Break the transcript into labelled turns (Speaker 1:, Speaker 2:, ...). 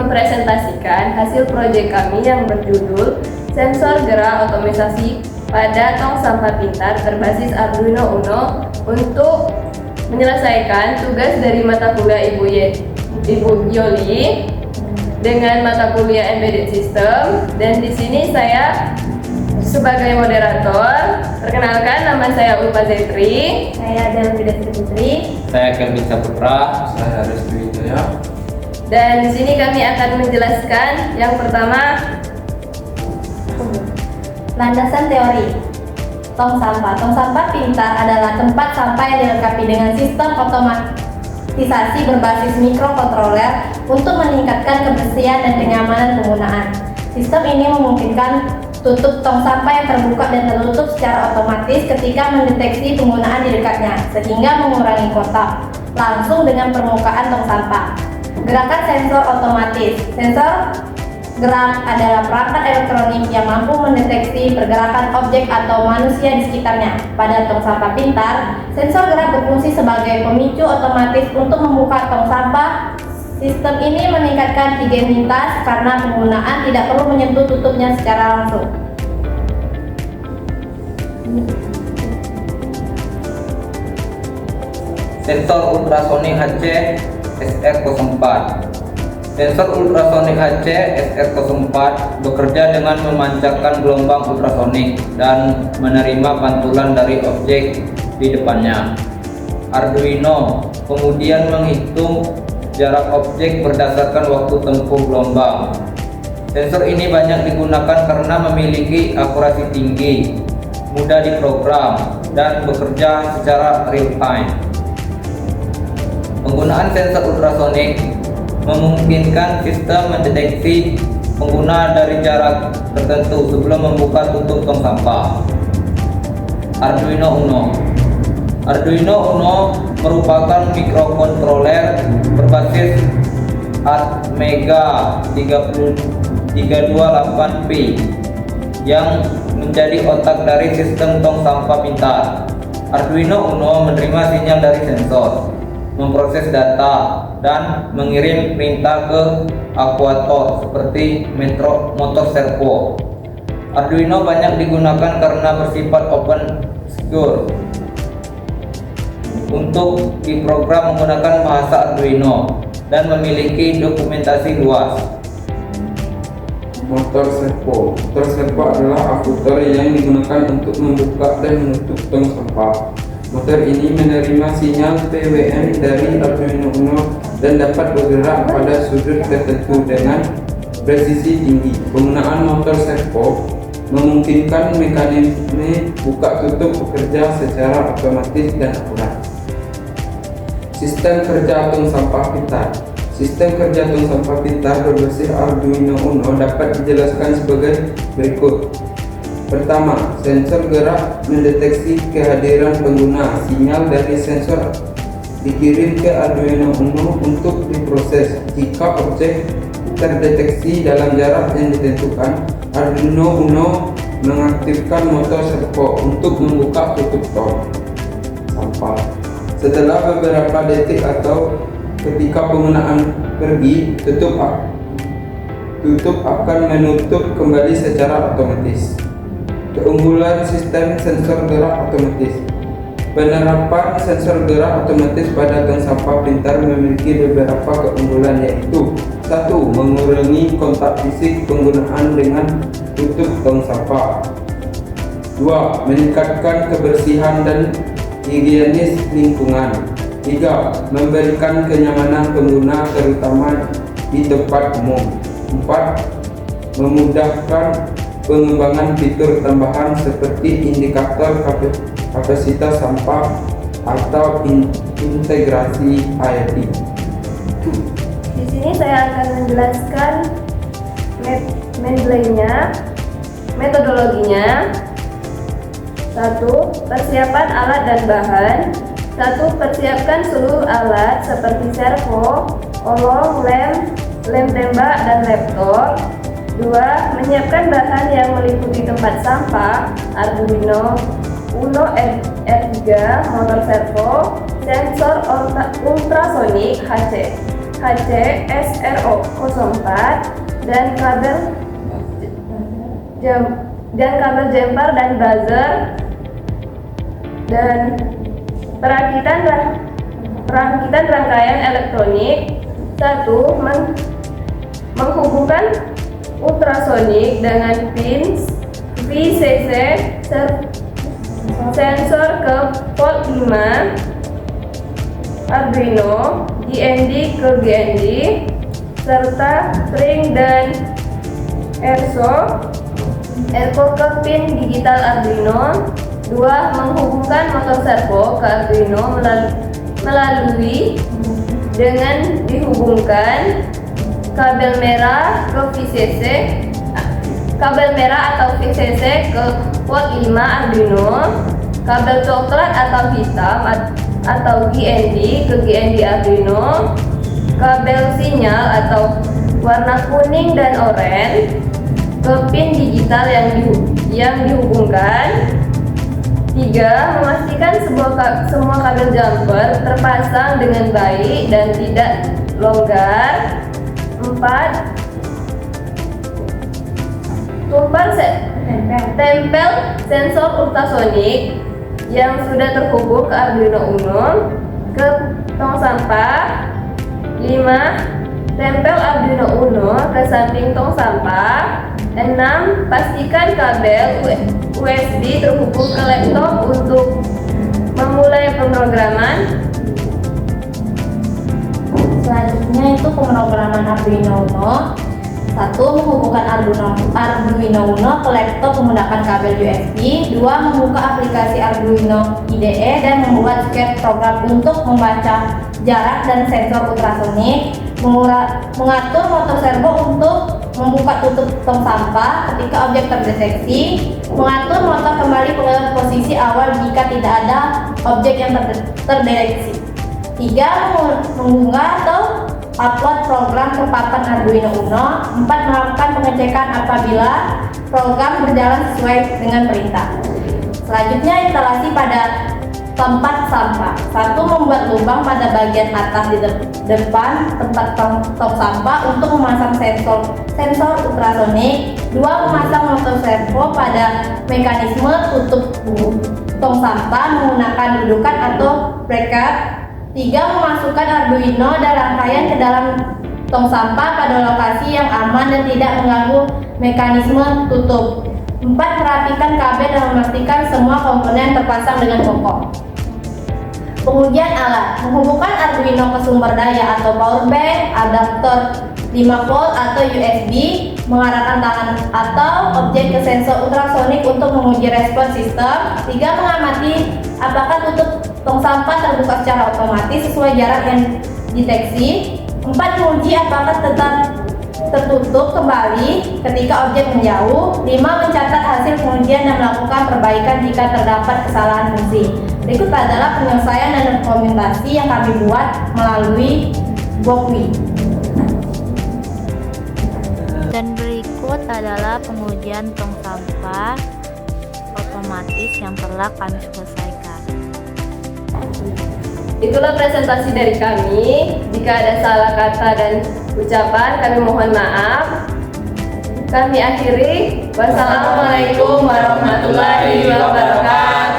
Speaker 1: mempresentasikan hasil proyek kami yang berjudul Sensor Gerak Otomatisasi pada Tong Sampah Pintar berbasis Arduino Uno untuk menyelesaikan tugas dari mata kuliah Ibu Yoli dengan mata kuliah Embedded System. Dan di sini saya sebagai moderator. Perkenalkan, nama saya Ulfa Zetri.
Speaker 2: Saya Delvida Putri.
Speaker 3: Saya Kelvin Saputra.
Speaker 4: Saya Restu Wijaya.
Speaker 1: Dan di sini kami akan menjelaskan yang pertama,
Speaker 2: landasan teori tong sampah. Tong sampah pintar adalah tempat sampah yang dilengkapi dengan sistem otomatisasi berbasis mikrokontroler untuk meningkatkan kebersihan dan kenyamanan penggunaan. Sistem ini memungkinkan tutup tong sampah yang terbuka dan tertutup secara otomatis ketika mendeteksi penggunaan di dekatnya, sehingga mengurangi kotak langsung dengan permukaan tong sampah. Gerakan sensor otomatis. Sensor gerak adalah perangkat elektronik yang mampu mendeteksi pergerakan objek atau manusia di sekitarnya. Pada tong sampah pintar, sensor gerak berfungsi sebagai pemicu otomatis untuk membuka tong sampah. Sistem ini meningkatkan higienitas karena penggunaan tidak perlu menyentuh tutupnya secara langsung.
Speaker 3: Sensor ultrasonik HC SR04. Sensor ultrasonik HC SR04 bekerja dengan memancarkan gelombang ultrasonik dan menerima pantulan dari objek di depannya. Arduino kemudian menghitung jarak objek berdasarkan waktu tempuh gelombang. Sensor ini banyak digunakan karena memiliki akurasi tinggi, mudah diprogram, dan bekerja secara real time. Penggunaan sensor ultrasonik memungkinkan sistem mendeteksi pengguna dari jarak tertentu sebelum membuka tutup tong sampah. Arduino Uno. Arduino Uno merupakan mikrokontroler berbasis Atmega 328P yang menjadi otak dari sistem tong sampah pintar. Arduino Uno menerima sinyal dari sensor, memproses data, dan mengirim perintah ke aktuator seperti motor servo. Arduino banyak digunakan karena bersifat open secure untuk diprogram menggunakan bahasa Arduino dan memiliki dokumentasi luas.
Speaker 4: Motor servo. Motor servo adalah aktuator yang digunakan untuk membuka dan menutup tong sampah. Motor ini menerima sinyal PWM dari Arduino Uno dan dapat bergerak pada sudut tertentu dengan presisi tinggi. Penggunaan motor servo memungkinkan mekanisme buka tutup bekerja secara otomatis dan akurat. Sistem kerja tong sampah pintar. Sistem kerja tong sampah pintar berbasis Arduino Uno dapat dijelaskan sebagai berikut. Pertama, sensor gerak mendeteksi kehadiran pengguna. Sinyal dari sensor dikirim ke Arduino Uno untuk diproses. Jika objek terdeteksi dalam jarak yang ditentukan, Arduino Uno mengaktifkan motor servo untuk membuka tutup tong sampah. Setelah beberapa detik atau ketika penggunaan pergi, tutup akan menutup kembali secara otomatis. Keunggulan sistem sensor gerak otomatis. Penerapan sensor gerak otomatis pada tong sampah pintar memiliki beberapa keunggulan, yaitu 1. Mengurangi kontak fisik penggunaan dengan tutup tong sampah. 2. Meningkatkan kebersihan dan higienis lingkungan. 3. Memberikan kenyamanan pengguna terutama di tempat umum. 4. Memudahkan pengembangan fitur tambahan seperti indikator kapasitas sampah atau integrasi IoT.
Speaker 1: di sini saya akan menjelaskan metodologinya. 1. Persiapan alat dan bahan. 1. Persiapkan seluruh alat seperti servo, olong, lem tembak, dan laptop. 2. Menyiapkan bahan yang meliputi tempat sampah, Arduino Uno R3, motor servo, sensor ultrasonik HC SR04, dan kabel jumper dan buzzer, dan perakitan rangkaian elektronik. 1. Menghubungkan ultrasonik dengan pin VCC sensor ke port 5 Arduino, GND ke GND, serta string dan ERSO ke pin digital Arduino. 2. Menghubungkan motor servo ke Arduino melalui dengan dihubungkan kabel merah atau VCC ke port 5 Arduino, kabel coklat atau hitam atau GND ke GND Arduino, kabel sinyal atau warna kuning dan oranye ke pin digital yang dihubungkan. 3. Memastikan semua kabel jumper terpasang dengan baik dan tidak longgar. 4. Tempel sensor ultrasonik yang sudah terhubung ke Arduino Uno ke tong sampah. 5. Tempel Arduino Uno ke samping tong sampah. 6. Pastikan kabel USB terhubung ke laptop untuk memulai pemrograman.
Speaker 2: Selanjutnya itu pemrograman Arduino Uno. 1. Menghubungkan Arduino Uno ke laptop menggunakan kabel USB. 2. Membuka aplikasi Arduino IDE dan membuat script program untuk membaca jarak dan sensor ultrasonik. Mengatur motor servo untuk membuka tutup tong sampah ketika objek terdeteksi. Mengatur motor kembali ke posisi awal jika tidak ada objek yang terdeteksi. 3. Mengunggah atau upload program ke papan Arduino Uno. 4. Melakukan pengecekan apabila program berjalan sesuai dengan perintah. Selanjutnya, instalasi pada tempat sampah. 1. Membuat lubang pada bagian atas di depan tempat tong sampah untuk memasang sensor ultrasonik. 2. Memasang motor servo pada mekanisme tutup tong sampah menggunakan dudukan atau bracket. 3. Memasukkan Arduino dan rangkaian ke dalam tong sampah pada lokasi yang aman dan tidak mengganggu mekanisme tutup. 4. Merapikan kabel dan memastikan semua komponen terpasang dengan kokoh. Pengujian alat. Menghubungkan Arduino ke sumber daya atau power bank, adaptor 5 volt atau USB, mengarahkan tangan atau objek ke sensor ultrasonik untuk menguji respon sistem. 3. Mengamati apakah tutup tong sampah terbuka secara otomatis sesuai jarak yang deteksi. 4. Menguji apakah tetap tertutup kembali ketika objek menjauh. 5. Mencatat hasil pengujian dan melakukan perbaikan jika terdapat kesalahan fungsi. Berikut adalah penyelesaian dan dokumentasi yang kami buat melalui Bookwi.
Speaker 5: Dan berikut adalah pengujian tong sampah otomatis yang telah kami selesaikan.
Speaker 1: Itulah presentasi dari kami. Jika ada salah kata dan ucapan, kami mohon maaf. Kami akhiri. Wassalamualaikum warahmatullahi wabarakatuh.